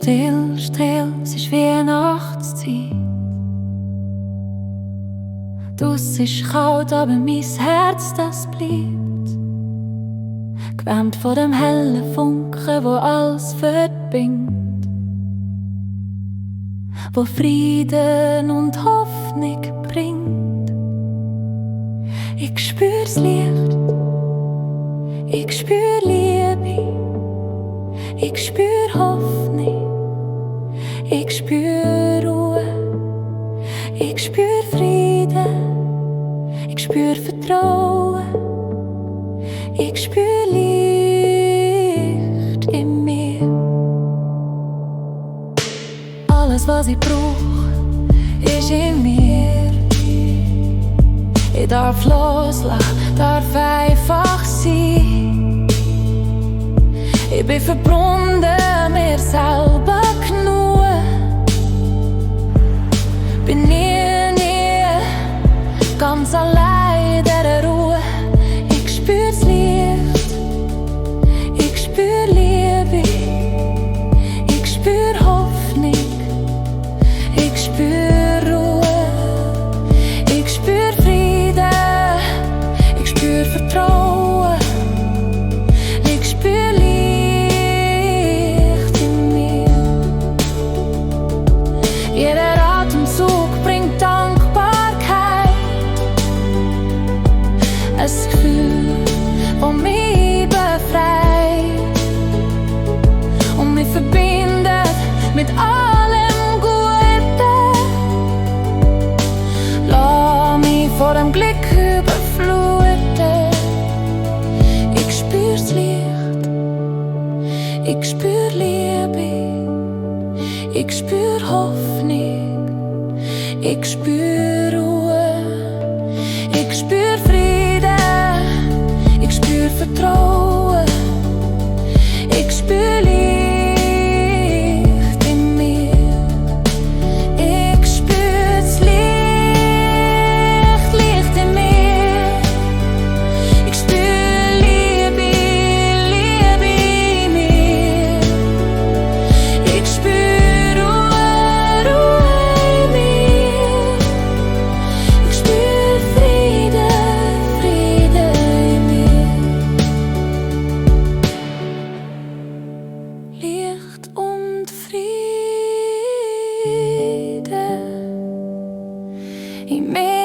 Still, still, es ist Weihnachtszeit. Draussen ist kalt, aber mein Herz, das bleibt gewärmt von dem hellen Funken, wo alles verbindet, wo Frieden und Hoffnung bringt. Ich spür's Licht, ich spür Liebe, ich spür Hoffnung, ich spür Ruhe, ich spür Frieden, ich spür Vertrauen, ich spür Licht in mir. Alles, was ich brauch, ist in mir. Ich darf loslassen, darf einfach sein. Ich bin verbunden, mir selber genug. Bin nie ganz allein in dieser Ruhe. Ich spür's Licht, ich spür Liebe, ich spür Hoffnung, ich spür Ruhe, ich spür Frieden, ich spür Vertrauen, ich spür Licht in mir. Jeder Atemzug bringt Dankbarkeit, ein Gefühl, das mich befreit und mich verbindet mit allem Guten. Lass mich vor dem Glück überfluten. Ich spür's Licht, ich spür Liebe, ich spür Hoffnung, ich spür Ruhe, ich spür Frieden, ich spür Vertrauen, ich spür Licht in mir. Ich spür's Licht, Licht in mir. Ich spür Liebe, Liebe in mir. Ich spür Ruhe, Ruhe in mir. Ich spür Frieden, Frieden in mir. Licht und Frieden in mir.